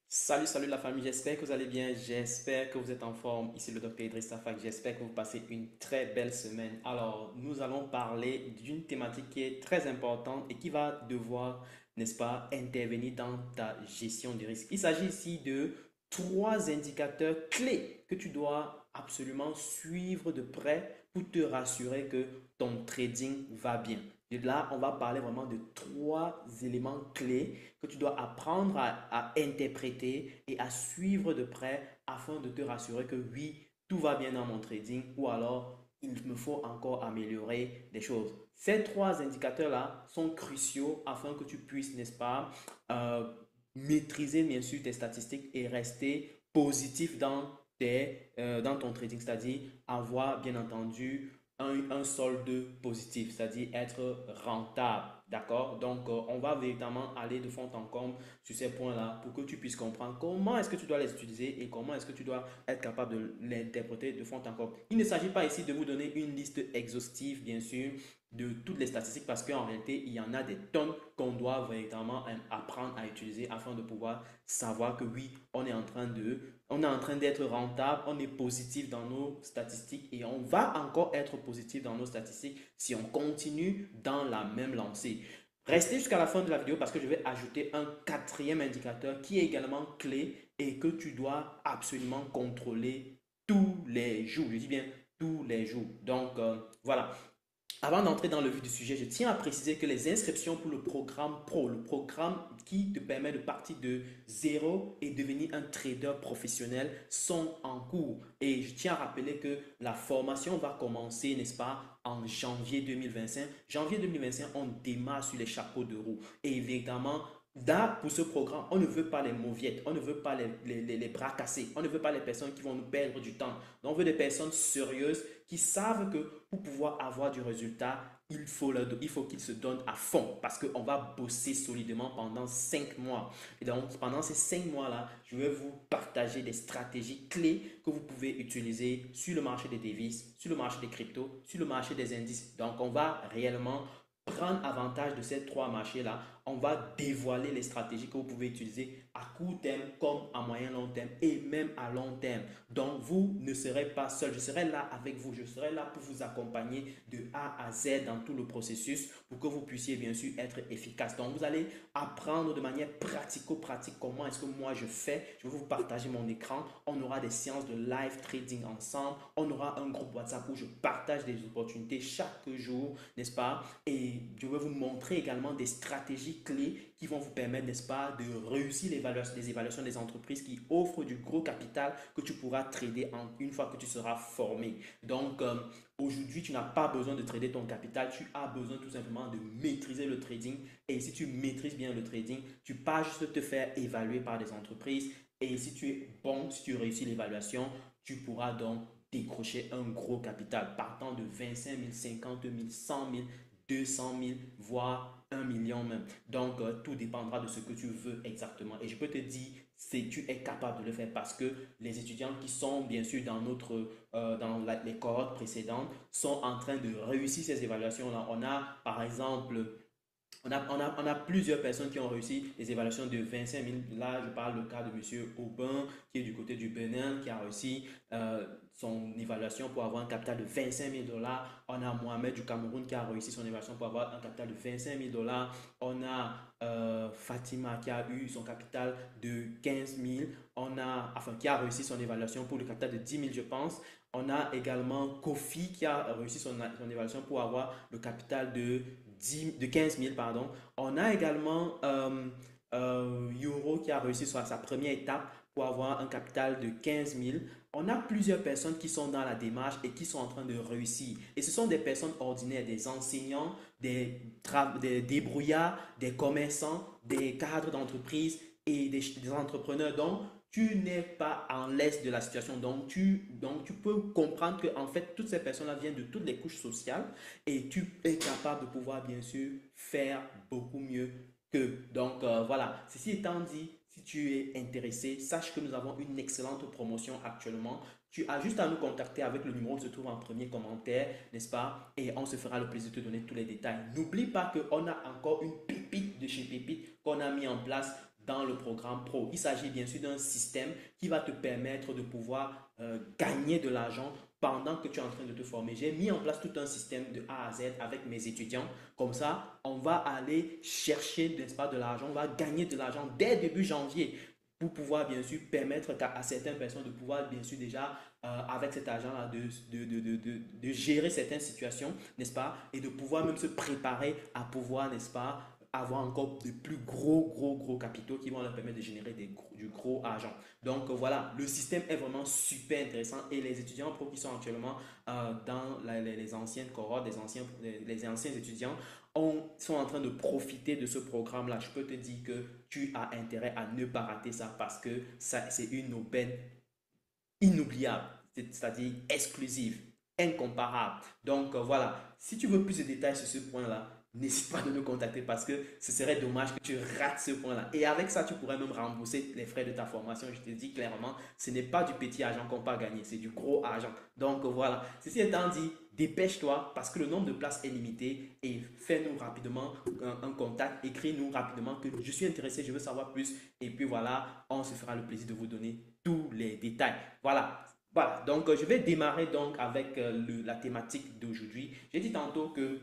Salut la famille, j'espère que vous allez bien, j'espère que vous êtes en forme. Ici le docteur Idriss Tafak, j'espère que vous passez une très belle semaine. Alors, nous allons parler d'une thématique qui est très importante et qui va devoir, n'est-ce pas, intervenir dans ta gestion du risque. Il s'agit ici de trois indicateurs clés que tu dois absolument suivre de près pour te rassurer que ton trading va bien. Et là, on va parler vraiment de trois éléments clés que tu dois apprendre à interpréter et à suivre de près afin de te rassurer que oui, tout va bien dans mon trading ou alors il me faut encore améliorer des choses. Ces trois indicateurs-là sont cruciaux afin que tu puisses, n'est-ce pas, maîtriser bien sûr tes statistiques et rester positif dans ton trading, c'est-à-dire avoir bien entendu un solde positif, c'est-à-dire être rentable. D'accord? Donc, on va véritablement aller de fond en comble sur ces points-là pour que tu puisses comprendre comment est-ce que tu dois les utiliser et comment est-ce que tu dois être capable de l'interpréter de fond en comble. Il ne s'agit pas ici de vous donner une liste exhaustive, bien sûr, de toutes les statistiques parce qu'en réalité, il y en a des tonnes qu'on doit véritablement apprendre à utiliser afin de pouvoir savoir que oui, on est en train d'être rentable, on est positif dans nos statistiques et on va encore être positif dans nos statistiques si on continue dans la même lancée. Restez jusqu'à la fin de la vidéo parce que je vais ajouter un quatrième indicateur qui est également clé et que tu dois absolument contrôler tous les jours. Je dis bien tous les jours. Donc, voilà. Avant d'entrer dans le vif du sujet, je tiens à préciser que les inscriptions pour le programme Pro, le programme qui te permet de partir de zéro et devenir un trader professionnel, sont en cours. Et je tiens à rappeler que la formation va commencer, n'est-ce pas, en janvier 2025. Janvier 2025, on démarre sur les chapeaux de roue. Et évidemment, là, pour ce programme, on ne veut pas les mauviettes, on ne veut pas les bras cassés, on ne veut pas les personnes qui vont nous perdre du temps. Donc, on veut des personnes sérieuses qui savent que pour pouvoir avoir du résultat, il faut qu'ils se donnent à fond parce qu'on va bosser solidement pendant 5 mois. Et donc, pendant ces 5 mois-là, je vais vous partager des stratégies clés que vous pouvez utiliser sur le marché des devises, sur le marché des cryptos, sur le marché des indices. Donc, on va réellement prendre avantage de ces trois marchés-là. On va dévoiler les stratégies que vous pouvez utiliser à court terme comme à moyen long terme et même à long terme. Donc, vous ne serez pas seul. Je serai là avec vous. Je serai là pour vous accompagner de A à Z dans tout le processus pour que vous puissiez bien sûr être efficace. Donc, vous allez apprendre de manière pratico-pratique comment est-ce que moi je fais. Je vais vous partager mon écran. On aura des séances de live trading ensemble. On aura un groupe WhatsApp où je partage des opportunités chaque jour, n'est-ce pas? Et je vais vous montrer également des stratégies clés qui vont vous permettre, n'est-ce pas, de réussir les évaluations des entreprises qui offrent du gros capital que tu pourras trader une fois que tu seras formé. Donc, aujourd'hui, tu n'as pas besoin de trader ton capital, tu as besoin tout simplement de maîtriser le trading. Et si tu maîtrises bien le trading, tu pas juste te faire évaluer par des entreprises. Et si tu es bon, si tu réussis l'évaluation, tu pourras donc décrocher un gros capital partant de 25 000, 50 000, 100 000, 200 000, voire 1 million même. Donc, tout dépendra de ce que tu veux exactement. Et je peux te dire, si tu es capable de le faire parce que les étudiants qui sont bien sûr dans les cohortes précédentes sont en train de réussir ces évaluations-là. On a par exemple on a plusieurs personnes qui ont réussi les évaluations de 25 000. Là, je parle le cas de M. Aubin, qui est du côté du Bénin, qui a réussi son évaluation pour avoir un capital de 25 000 dollars. On a Mohamed du Cameroun qui a réussi son évaluation pour avoir un capital de 25 000 dollars. On a Fatima qui a eu son capital de 15 000. Qui a réussi son évaluation pour le capital de 10 000, je pense. On a également Kofi qui a réussi son évaluation pour avoir le capital de 15 000, pardon. On a également Euro qui a réussi sa première étape pour avoir un capital de 15 000. On a plusieurs personnes qui sont dans la démarche et qui sont en train de réussir. Et ce sont des personnes ordinaires, des enseignants, des débrouillards, des commerçants, des cadres d'entreprise et des entrepreneurs. Donc, tu n'es pas en l'aise de la situation. Donc tu peux comprendre que en fait, toutes ces personnes-là viennent de toutes les couches sociales et tu es capable de pouvoir, bien sûr, faire beaucoup mieux qu'eux. Donc, voilà. Ceci étant dit, si tu es intéressé, sache que nous avons une excellente promotion actuellement. Tu as juste à nous contacter avec le numéro qui se trouve en premier commentaire, n'est-ce pas? Et on se fera le plaisir de te donner tous les détails. N'oublie pas qu'on a encore une pépite de chez Pépite qu'on a mis en place dans le programme pro. Il s'agit bien sûr d'un système qui va te permettre de pouvoir gagner de l'argent pendant que tu es en train de te former. J'ai mis en place tout un système de A à Z avec mes étudiants. Comme ça, on va aller chercher, n'est-ce pas, de l'argent. On va gagner de l'argent dès début janvier pour pouvoir bien sûr permettre à certaines personnes de pouvoir bien sûr déjà avec cet argent-là de gérer certaines situations, n'est-ce pas, et de pouvoir même se préparer à pouvoir, n'est-ce pas, avoir encore de plus gros capitaux qui vont leur permettre de générer du gros argent. Donc voilà, le système est vraiment super intéressant et les étudiants pro qui sont actuellement dans les anciennes cohortes, les anciens étudiants sont en train de profiter de ce programme-là. Je peux te dire que tu as intérêt à ne pas rater ça parce que ça, c'est une aubaine inoubliable, c'est-à-dire exclusive, incomparable. Donc voilà, si tu veux plus de détails sur ce point-là, n'hésite pas de nous contacter parce que ce serait dommage que tu rates ce point-là. Et avec ça, tu pourrais même rembourser les frais de ta formation. Je te dis clairement, ce n'est pas du petit argent qu'on peut gagner, c'est du gros argent. Donc voilà, ceci étant dit, dépêche-toi parce que le nombre de places est limité et fais-nous rapidement un contact, écris-nous rapidement que je suis intéressé, je veux savoir plus. Et puis voilà, on se fera le plaisir de vous donner tous les détails. Voilà. Voilà, donc je vais démarrer donc avec la thématique d'aujourd'hui. J'ai dit tantôt que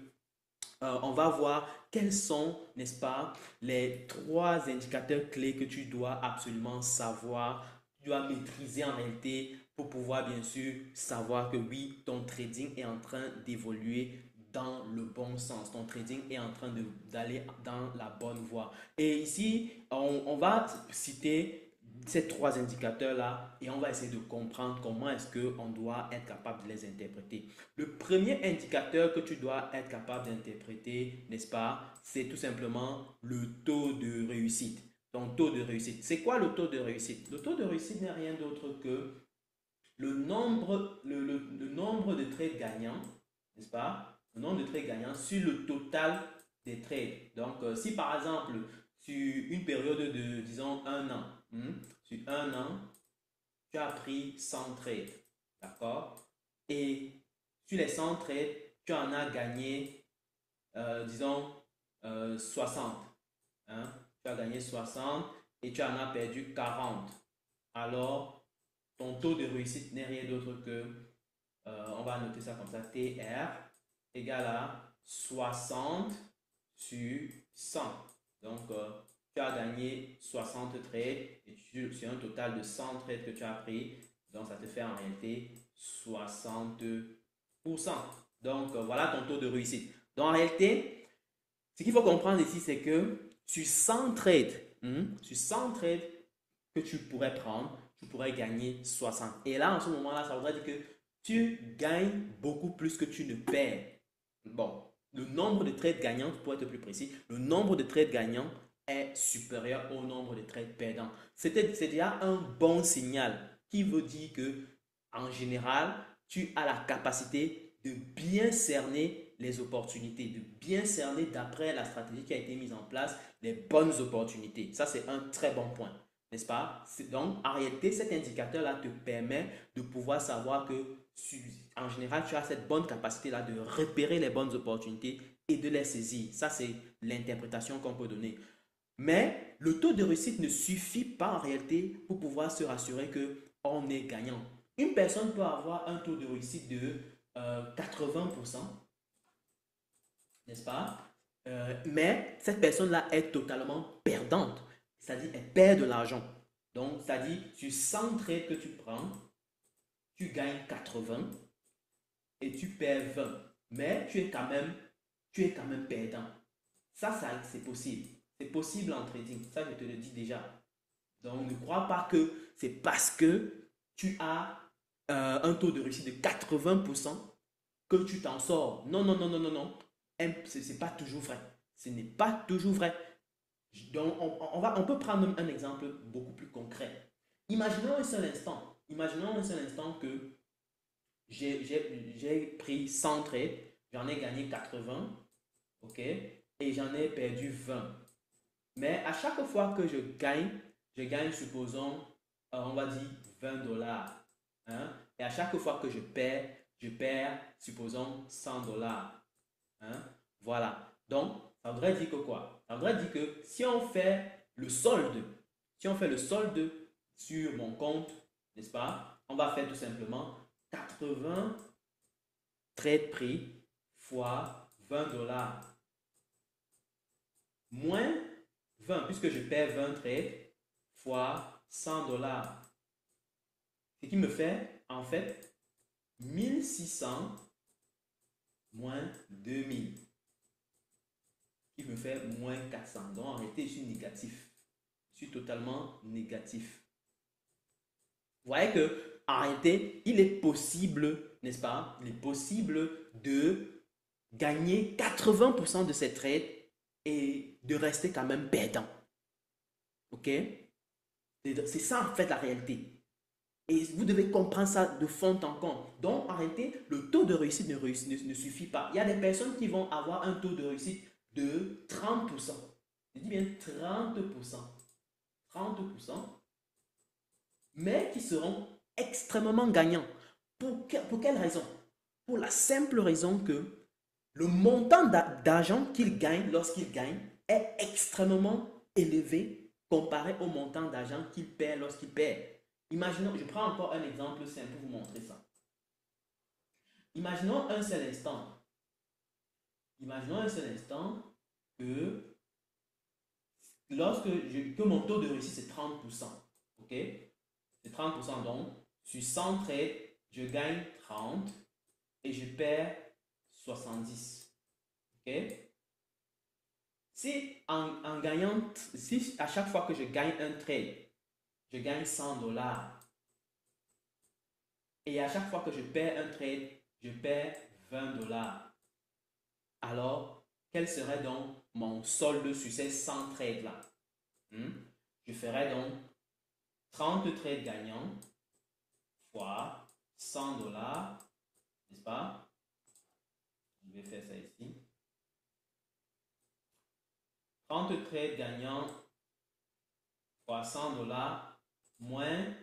on va voir quels sont, n'est-ce pas, les trois indicateurs clés que tu dois absolument savoir, tu dois maîtriser en réalité pour pouvoir bien sûr savoir que oui, ton trading est en train d'évoluer dans le bon sens. Ton trading est en train d'aller dans la bonne voie. Et ici, on va citer ces trois indicateurs-là et on va essayer de comprendre comment est-ce qu'on doit être capable de les interpréter. Le premier indicateur que tu dois être capable d'interpréter, n'est-ce pas, c'est tout simplement le taux de réussite. Ton taux de réussite. C'est quoi le taux de réussite? Le taux de réussite n'est rien d'autre que le nombre de trades gagnants, n'est-ce pas? Le nombre de trades gagnants sur le total des trades. Donc, si par exemple, sur une période de, disons, un an, sur un an, tu as pris 100 trades, d'accord? Et sur les 100 trades, tu en as gagné, disons, 60. Hein? Tu as gagné 60 et tu en as perdu 40. Alors, ton taux de réussite n'est rien d'autre que, on va noter ça comme ça, TR égale à 60 sur 100. Donc, tu as gagné 60 trades et sur un total de 100 trades que tu as pris. Donc, ça te fait en réalité 60%. Donc, voilà ton taux de réussite. Donc, en réalité, ce qu'il faut comprendre ici, c'est que sur 100 trades, sur 100 trades que tu pourrais prendre, tu pourrais gagner 60. Et là, en ce moment-là, ça voudrait dire que tu gagnes beaucoup plus que tu ne perds. Bon, le nombre de trades gagnants, pour être plus précis, le nombre de trades gagnants est supérieur au nombre de trades perdants. C'est déjà un bon signal qui veut dire que, en général, tu as la capacité de bien cerner les opportunités, de bien cerner d'après la stratégie qui a été mise en place les bonnes opportunités. Ça, c'est un très bon point, n'est-ce pas? Donc, en réalité, cet indicateur-là te permet de pouvoir savoir que, en général, tu as cette bonne capacité-là de repérer les bonnes opportunités et de les saisir. Ça, c'est l'interprétation qu'on peut donner. Mais le taux de réussite ne suffit pas en réalité pour pouvoir se rassurer qu'on est gagnant. Une personne peut avoir un taux de réussite de 80%, n'est-ce pas? Mais cette personne-là est totalement perdante. C'est-à-dire, elle perd de l'argent. Donc, c'est-à-dire, sur 100 trades que tu prends, tu gagnes 80 et tu perds 20. Mais tu es quand même perdant. Ça c'est possible. C'est possible en trading. Ça, je te le dis déjà. Donc, ne crois pas que c'est parce que tu as un taux de réussite de 80% que tu t'en sors. Non, non, non, non, non, non. Ce n'est pas toujours vrai. Ce n'est pas toujours vrai. Donc, on peut prendre un exemple beaucoup plus concret. Imaginons un seul instant que j'ai pris 100 trades, j'en ai gagné 80, ok, et j'en ai perdu 20. Mais à chaque fois que je gagne, supposons, on va dire 20 dollars. Hein? Et à chaque fois que je perds, supposons, 100 dollars. Hein? Voilà. Donc, ça voudrait dire que quoi? Ça voudrait dire que si on fait le solde. Si on fait le solde sur mon compte, n'est-ce pas? On va faire tout simplement 80 trade prix fois 20 dollars moins 20, puisque je perds 20 trades fois 100 dollars. Ce qui me fait en fait 1600 moins 2000, qui me fait moins 400. Donc en réalité, je suis négatif. Je suis totalement négatif. Vous voyez que en réalité, il est possible, n'est-ce pas? Il est possible de gagner 80% de ces trades et de rester quand même perdant. Ok? C'est ça en fait la réalité. Et vous devez comprendre ça de fond en comble. Donc, en réalité, le taux de réussite ne suffit pas. Il y a des personnes qui vont avoir un taux de réussite de 30%. Je dis bien 30%. 30%. Mais qui seront extrêmement gagnants. Pour quelle raison? Pour la simple raison que le montant d'argent qu'ils gagnent lorsqu'ils gagnent est extrêmement élevé comparé au montant d'argent qu'ils perdent lorsqu'ils perdent. Imaginons, je prends encore un exemple simple pour vous montrer ça. Imaginons un seul instant. Imaginons un seul instant que que mon taux de réussite c'est 30%. Ok? C'est 30%, donc sur 100 trades, je gagne 30 et je perds 70. Ok? Si en gagnant, si à chaque fois que je gagne un trade, je gagne 100 dollars. Et à chaque fois que je perds un trade, je perds 20 dollars. Alors, quel serait donc mon solde sur ces 100 trades-là? Je ferais donc 30 trades gagnants fois 100 dollars, n'est-ce pas? Je vais faire ça ici. 30 trades gagnants fois 100 dollars moins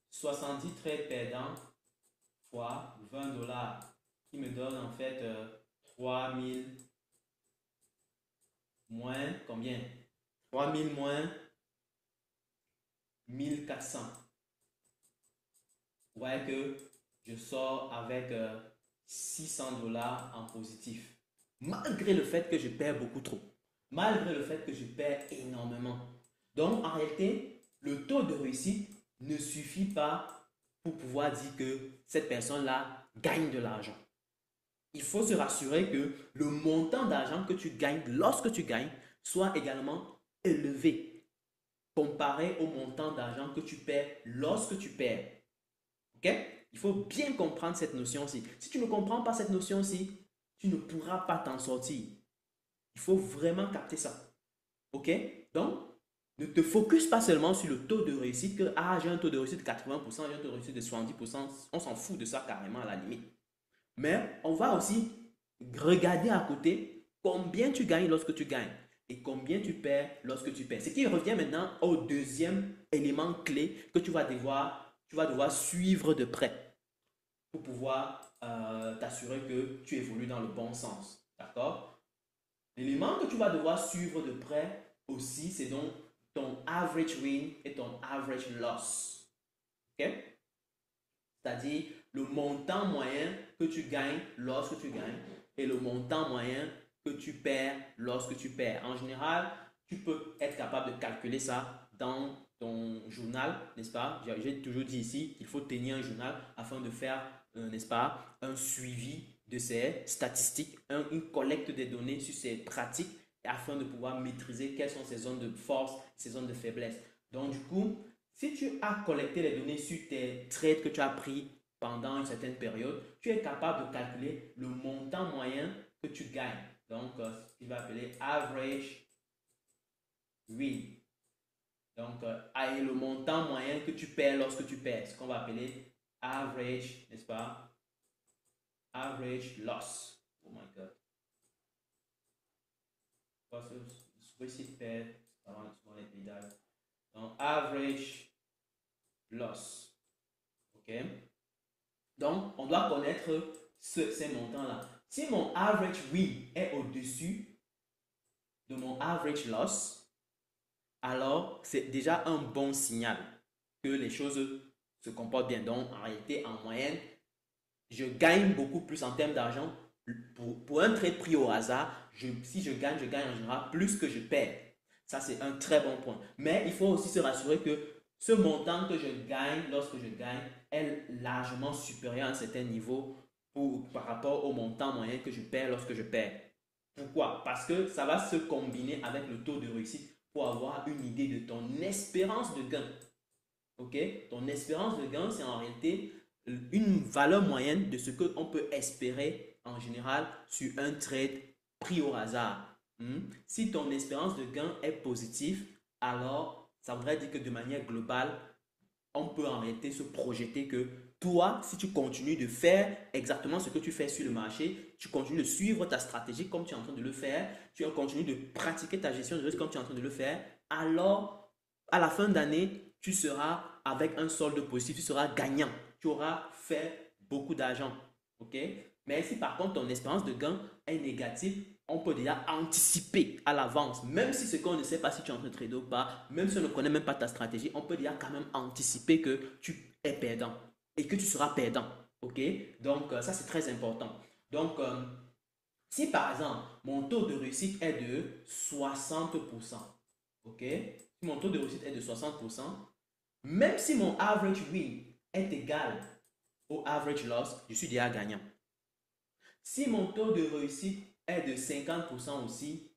70 trades perdants fois 20 dollars qui me donne en fait 3000 moins combien? 3000 moins 1400. Vous voyez que je sors avec 600 dollars en positif. Malgré le fait que je perds beaucoup trop. Malgré le fait que je perds énormément. Donc en réalité, le taux de réussite ne suffit pas pour pouvoir dire que cette personne-là gagne de l'argent. Il faut se rassurer que le montant d'argent que tu gagnes lorsque tu gagnes soit également élevé comparé au montant d'argent que tu perds lorsque tu perds. Ok? Il faut bien comprendre cette notion-ci. Si tu ne comprends pas cette notion-ci, tu ne pourras pas t'en sortir. Il faut vraiment capter ça. Ok? Donc, ne te focus pas seulement sur le taux de réussite que j'ai un taux de réussite de 80%, j'ai un taux de réussite de 70%. On s'en fout de ça carrément à la limite. Mais on va aussi regarder à côté combien tu gagnes lorsque tu gagnes et combien tu perds lorsque tu perds. Ce qui revient maintenant au deuxième élément clé que tu vas devoir suivre de près pour pouvoir t'assurer que tu évolues dans le bon sens. D'accord? L'élément que tu vas devoir suivre de près aussi, c'est donc ton average win et ton average loss. Ok? C'est-à-dire le montant moyen que tu gagnes lorsque tu gagnes et le montant moyen que tu perds lorsque tu perds. En général, tu peux être capable de calculer ça dans ton journal, n'est-ce pas? J'ai toujours dit ici qu'il faut tenir un journal afin de faire, n'est-ce pas, un suivi de ces statistiques, une collecte des données sur ces pratiques afin de pouvoir maîtriser quelles sont ces zones de force, ces zones de faiblesse. Donc du coup, si tu as collecté les données sur tes trades que tu as pris pendant une certaine période, tu es capable de calculer le montant moyen que tu gagnes. Donc, ce qu'il va appeler average win. Donc, et le montant moyen que tu perds lorsque tu perds, ce qu'on va appeler average, n'est-ce pas? Average loss. Oh my God. Ici, perd avant souvent les pédales. Donc, average loss. OK? Donc, on doit connaître ces montants-là. Si mon average win est au-dessus de mon average loss, alors c'est déjà un bon signal que les choses se comportent bien. Donc, en réalité, en moyenne, je gagne beaucoup plus en termes d'argent. Pour un trade pris au hasard, si je gagne en général plus que je perds. Ça, c'est un très bon point. Mais il faut aussi se rassurer que ce montant que je gagne lorsque je gagne est largement supérieur à un certain niveau par rapport au montant moyen que je perds lorsque je perds. Pourquoi? Parce que ça va se combiner avec le taux de réussite pour avoir une idée de ton espérance de gain. Ok? Ton espérance de gain, c'est en réalité une valeur moyenne de ce qu'on peut espérer en général sur un trade pris au hasard. Si ton espérance de gain est positive, alors ça voudrait dire que de manière globale, on peut en réalité se projeter que toi, si tu continues de faire exactement ce que tu fais sur le marché, tu continues de suivre ta stratégie comme tu es en train de le faire, tu continues de pratiquer ta gestion de risque comme tu es en train de le faire, alors à la fin d'année, tu seras avec un solde positif, tu seras gagnant, tu auras fait beaucoup d'argent. Ok? Mais si par contre ton espérance de gain est négative, on peut déjà anticiper à l'avance, même si ce qu'on ne sait pas si tu es en train de trader ou pas, même si on ne connaît même pas ta stratégie, on peut déjà quand même anticiper que tu es perdant et que tu seras perdant. Ok? Donc, ça, c'est très important. Donc, si par exemple, mon taux de réussite est de 60%, ok? Si mon taux de réussite est de 60%, même si mon average win est égal au average loss, je suis déjà gagnant. Si mon taux de réussite est de 50% aussi,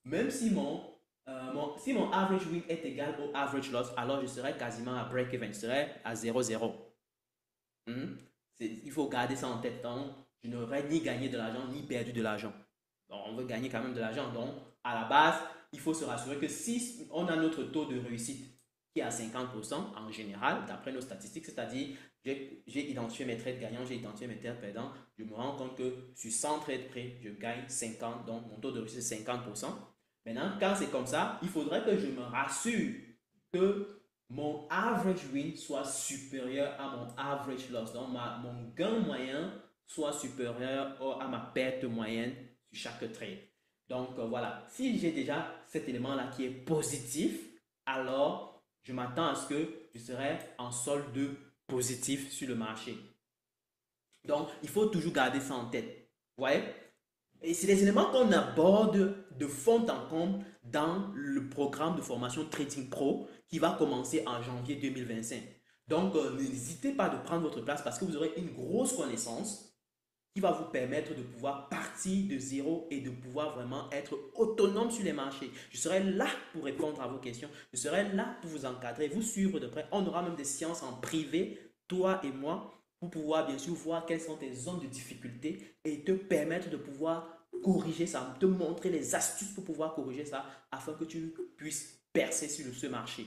même si si mon average win est égal au average loss, alors je serai quasiment à break-even, je serai à 0,0. Il faut garder ça en tête. Donc, je n'aurais ni gagné de l'argent, ni perdu de l'argent. Donc, on veut gagner quand même de l'argent. Donc, à la base, il faut se rassurer que si on a notre taux de réussite qui est à 50% en général, d'après nos statistiques, c'est-à-dire j'ai identifié mes trades gagnants, j'ai identifié mes trades perdants, je me rends compte que sur 100 trades près, je gagne 50, donc mon taux de réussite est 50%. Maintenant, quand c'est comme ça, il faudrait que je me rassure que mon average win soit supérieur à mon average loss. Donc, mon gain moyen soit supérieur à ma perte moyenne sur chaque trade. Donc, voilà. Si j'ai déjà cet élément-là qui est positif, alors je m'attends à ce que je serai en solde positif sur le marché. Donc, il faut toujours garder ça en tête. Vous voyez? Et c'est des éléments qu'on aborde de fond en comble dans le programme de formation Trading Pro qui va commencer en janvier 2025. Donc, n'hésitez pas de prendre votre place parce que vous aurez une grosse connaissance qui va vous permettre de pouvoir partir de zéro et de pouvoir vraiment être autonome sur les marchés. Je serai là pour répondre à vos questions. Je serai là pour vous encadrer, vous suivre de près. On aura même des séances en privé, toi et moi, pour pouvoir bien sûr voir quelles sont tes zones de difficulté et te permettre de pouvoir corriger ça, te montrer les astuces pour pouvoir corriger ça afin que tu puisses percer sur ce marché.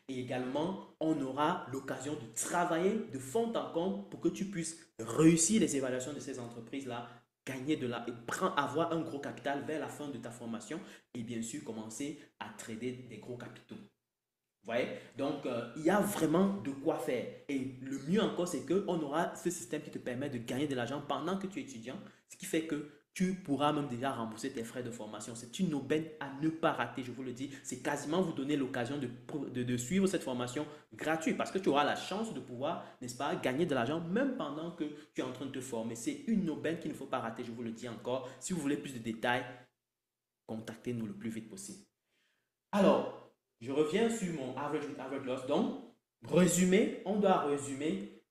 Et également, on aura l'occasion de travailler de fond en comble pour que tu puisses réussir les évaluations de ces entreprises-là, gagner de la, avoir un gros capital vers la fin de ta formation et bien sûr commencer à trader des gros capitaux. Vous voyez? Donc, il y a vraiment de quoi faire. Et le mieux encore, c'est qu'on aura ce système qui te permet de gagner de l'argent pendant que tu es étudiant, ce qui fait que tu pourras même déjà rembourser tes frais de formation. C'est une aubaine à ne pas rater, je vous le dis. C'est quasiment vous donner l'occasion de suivre cette formation gratuite parce que tu auras la chance de pouvoir, n'est-ce pas, gagner de l'argent même pendant que tu es en train de te former. C'est une aubaine qu'il ne faut pas rater, je vous le dis encore. Si vous voulez plus de détails, contactez-nous le plus vite possible. Alors, je reviens sur mon average loss. Donc, résumé, on doit résumer.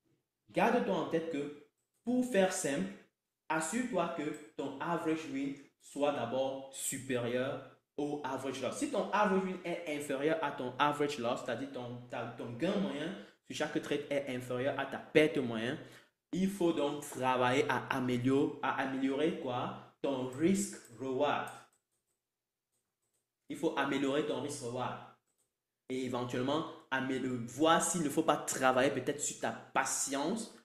Garde-toi en tête que pour faire simple, assure-toi que ton average win soit d'abord supérieur au average loss. Si ton average win est inférieur à ton average loss, c'est-à-dire ton gain moyen sur chaque trade est inférieur à ta perte moyenne, il faut donc travailler à améliorer quoi? Ton risk reward. Il faut améliorer ton risk reward et éventuellement voir s'il ne faut pas travailler peut-être sur ta patience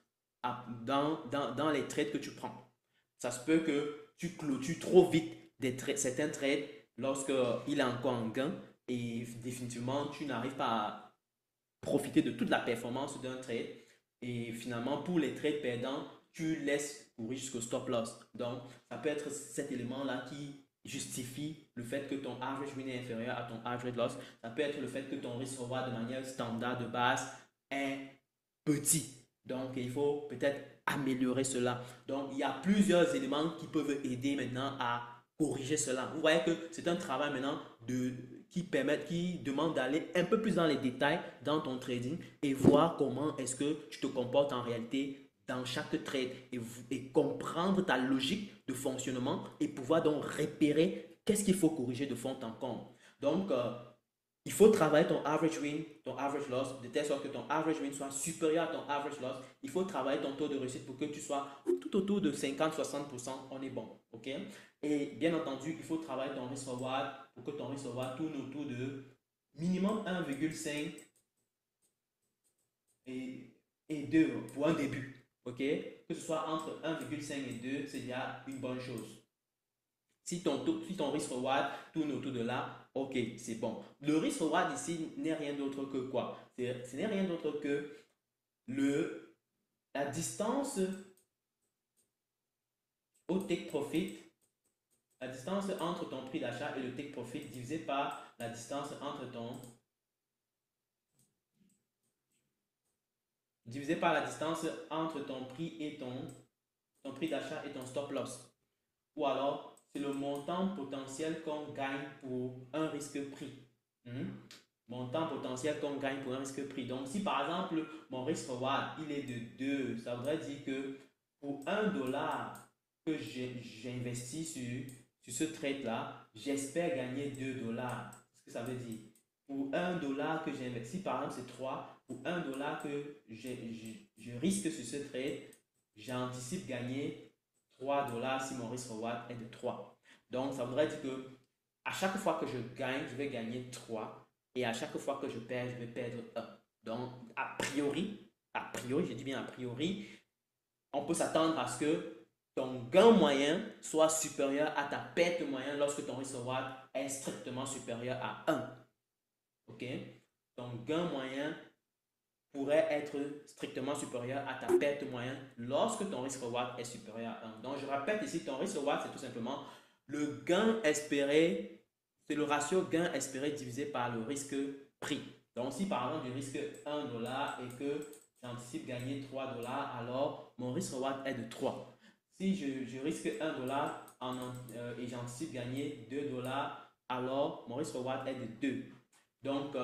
dans les trades que tu prends. Ça se peut que tu clôtures trop vite certains trades lorsqu'il est encore en gain et définitivement tu n'arrives pas à profiter de toute la performance d'un trade et finalement pour les trades perdants, tu laisses courir jusqu'au stop loss. Donc ça peut être cet élément-là qui justifie le fait que ton average win est inférieur à ton average loss. Ça peut être le fait que ton risque reward de manière standard de base est petit. Donc, il faut peut-être améliorer cela. Donc, il y a plusieurs éléments qui peuvent aider maintenant à corriger cela. Vous voyez que c'est un travail maintenant qui demande d'aller un peu plus dans les détails dans ton trading et voir comment est-ce que tu te comportes en réalité dans chaque trade et comprendre ta logique de fonctionnement et pouvoir donc repérer qu'est-ce qu'il faut corriger de fond en comble. Donc, il faut travailler ton average win, ton average loss, de telle sorte que ton average win soit supérieur à ton average loss. Il faut travailler ton taux de réussite pour que tu sois tout autour de 50-60%. On est bon. OK? Et bien entendu, il faut travailler ton risk reward pour que ton risk reward tourne autour de minimum 1,5 et 2 pour un début. OK? Que ce soit entre 1,5 et 2, c'est déjà une bonne chose. Si ton risk reward tourne autour de là, ok, c'est bon. Le risk reward ici n'est rien d'autre que quoi? Ce n'est rien d'autre que la distance au take profit, la distance entre ton prix d'achat et le take profit divisé par la distance entre ton prix et ton prix d'achat et ton stop loss. Ou alors, c'est le montant potentiel qu'on gagne pour un risque-prix. Montant potentiel qu'on gagne pour un risque-prix. Donc, si par exemple, mon risque-reward, il est de 2, ça voudrait dire que pour 1 dollar que j'investis sur ce trade-là, j'espère gagner 2 dollars. Ce que ça veut dire? Pour 1 dollar que j'investis, par exemple, c'est 3. Pour 1 dollar que je risque sur ce trade, j'anticipe gagner 3 dollars si mon risk reward est de 3. Donc, ça voudrait dire que à chaque fois que je gagne, je vais gagner 3. Et à chaque fois que je perds, je vais perdre 1. Donc, a priori, je dis bien a priori, on peut s'attendre à ce que ton gain moyen soit supérieur à ta perte moyenne lorsque ton risk reward est strictement supérieur à 1. OK? Ton gain moyen pourrait être strictement supérieur à ta perte moyenne lorsque ton risk reward est supérieur à 1. Donc, je répète ici, ton risk reward, c'est tout simplement le gain espéré, c'est le ratio gain espéré divisé par le risque prix. Donc, si par exemple, je risque 1 dollar et que j'anticipe gagner 3 dollars, alors mon risk reward est de 3. Si je risque 1 dollar et j'anticipe gagner 2 dollars, alors mon risk reward est de 2. Donc,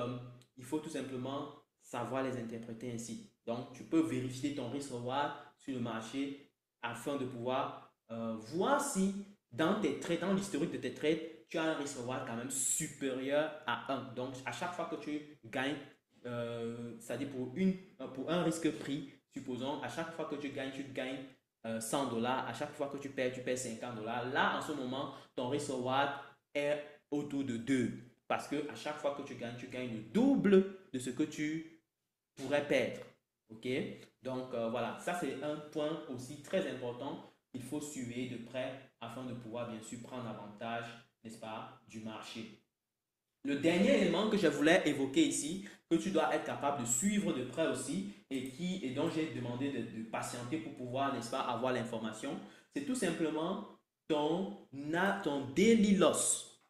il faut tout simplement savoir les interpréter ainsi. Donc, tu peux vérifier ton risk reward sur le marché afin de pouvoir voir si dans tes trades, dans l'historique de tes trades, tu as un risk reward quand même supérieur à 1. Donc, à chaque fois que tu gagnes, c'est-à-dire pour un risque prix, supposons, à chaque fois que tu gagnes 100 dollars. À chaque fois que tu perds 50 dollars. Là, en ce moment, ton risk reward est autour de 2. Parce que à chaque fois que tu gagnes le double de ce que tu pourrais perdre. OK? Donc, voilà, ça c'est un point aussi très important. Il faut suivre de près afin de pouvoir bien sûr prendre avantage, n'est-ce pas, du marché. Le dernier élément que je voulais évoquer ici, que tu dois être capable de suivre de près aussi et dont j'ai demandé de patienter pour pouvoir, n'est-ce pas, avoir l'information, c'est tout simplement ton daily loss.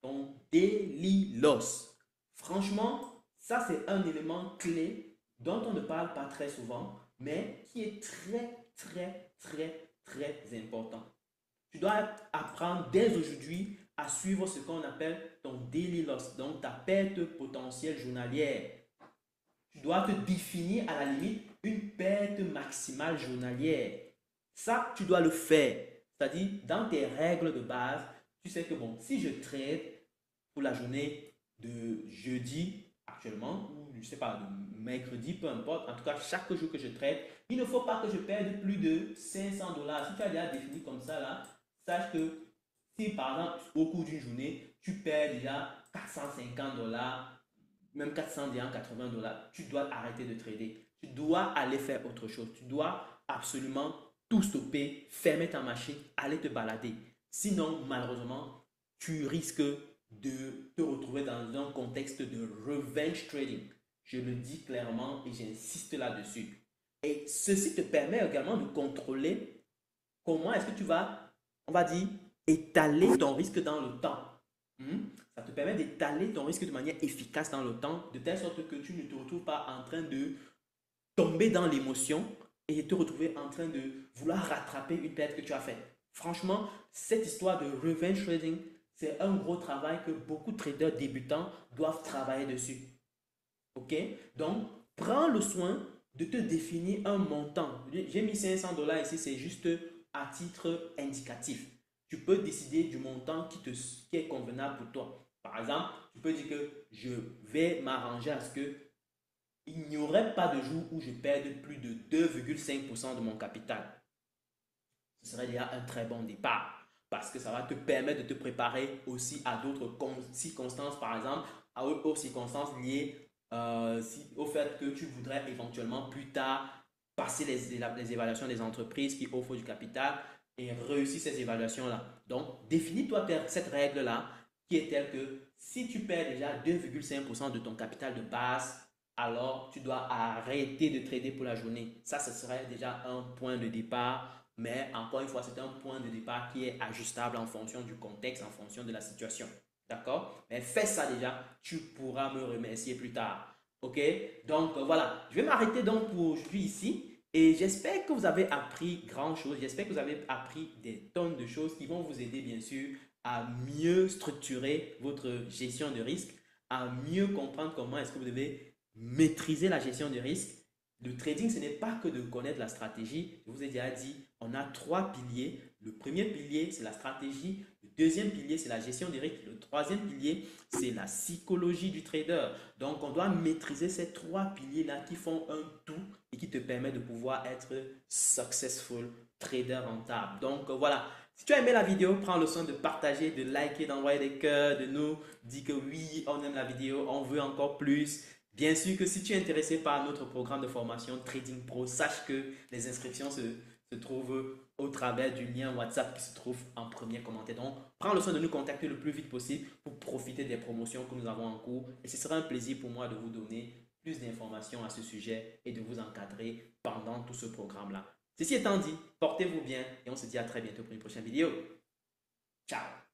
Ton daily loss. Franchement, ça c'est un élément clé dont on ne parle pas très souvent, mais qui est très, très, très, très important. Tu dois apprendre dès aujourd'hui à suivre ce qu'on appelle ton daily loss, donc ta perte potentielle journalière. Tu dois te définir à la limite une perte maximale journalière. Ça, tu dois le faire. C'est-à-dire, dans tes règles de base, tu sais que bon, si je trade pour la journée de jeudi actuellement, ou je ne sais pas, de mercredi, peu importe, en tout cas, chaque jour que je trade, il ne faut pas que je perde plus de 500 dollars. Si tu as déjà défini comme ça, là, sache que si par exemple, au cours d'une journée, tu perds déjà 450 dollars, même 480 dollars, tu dois arrêter de trader. Tu dois aller faire autre chose. Tu dois absolument tout stopper, fermer ta machine, aller te balader. Sinon, malheureusement, tu risques de te retrouver dans un contexte de revenge trading. Je le dis clairement et j'insiste là-dessus. Et ceci te permet également de contrôler comment est-ce que tu vas, on va dire, étaler ton risque dans le temps. Ça te permet d'étaler ton risque de manière efficace dans le temps, de telle sorte que tu ne te retrouves pas en train de tomber dans l'émotion et te retrouver en train de vouloir rattraper une perte que tu as faite. Franchement, cette histoire de revenge trading, c'est un gros travail que beaucoup de traders débutants doivent travailler dessus. OK? Donc, prends le soin de te définir un montant. J'ai mis 500 dollars ici, c'est juste à titre indicatif. Tu peux décider du montant qui est convenable pour toi. Par exemple, tu peux dire que je vais m'arranger à ce que il n'y aurait pas de jour où je perde plus de 2,5% de mon capital. Ce serait déjà un très bon départ parce que ça va te permettre de te préparer aussi à d'autres circonstances, par exemple, aux circonstances liées au fait que tu voudrais éventuellement plus tard passer les évaluations des entreprises qui offrent du capital et réussir ces évaluations-là. Donc, définis-toi cette règle-là qui est telle que si tu perds déjà 2,5% de ton capital de base, alors tu dois arrêter de trader pour la journée. Ça, ce serait déjà un point de départ, mais encore une fois, c'est un point de départ qui est ajustable en fonction du contexte, en fonction de la situation. D'accord? Mais fais ça déjà, tu pourras me remercier plus tard. OK? Donc voilà, je vais m'arrêter donc pour aujourd'hui ici. Et j'espère que vous avez appris grand chose. J'espère que vous avez appris des tonnes de choses qui vont vous aider, bien sûr, à mieux structurer votre gestion de risque, à mieux comprendre comment est-ce que vous devez maîtriser la gestion de risque. Le trading, ce n'est pas que de connaître la stratégie. Je vous ai déjà dit, on a trois piliers. Le premier pilier, c'est la stratégie. Le deuxième pilier, c'est la gestion des risques. Le troisième pilier, c'est la psychologie du trader. Donc, on doit maîtriser ces trois piliers-là qui font un tout et qui te permettent de pouvoir être successful trader rentable. Donc, voilà. Si tu as aimé la vidéo, prends le soin de partager, de liker, d'envoyer des cœurs, de nous dire que oui, on aime la vidéo, on veut encore plus. Bien sûr que si tu es intéressé par notre programme de formation Trading Pro, sache que les inscriptions se trouvent au travers du lien WhatsApp qui se trouve en premier commentaire. Donc, prends le soin de nous contacter le plus vite possible pour profiter des promotions que nous avons en cours. Et ce sera un plaisir pour moi de vous donner plus d'informations à ce sujet et de vous encadrer pendant tout ce programme-là. Ceci étant dit, portez-vous bien et on se dit à très bientôt pour une prochaine vidéo. Ciao!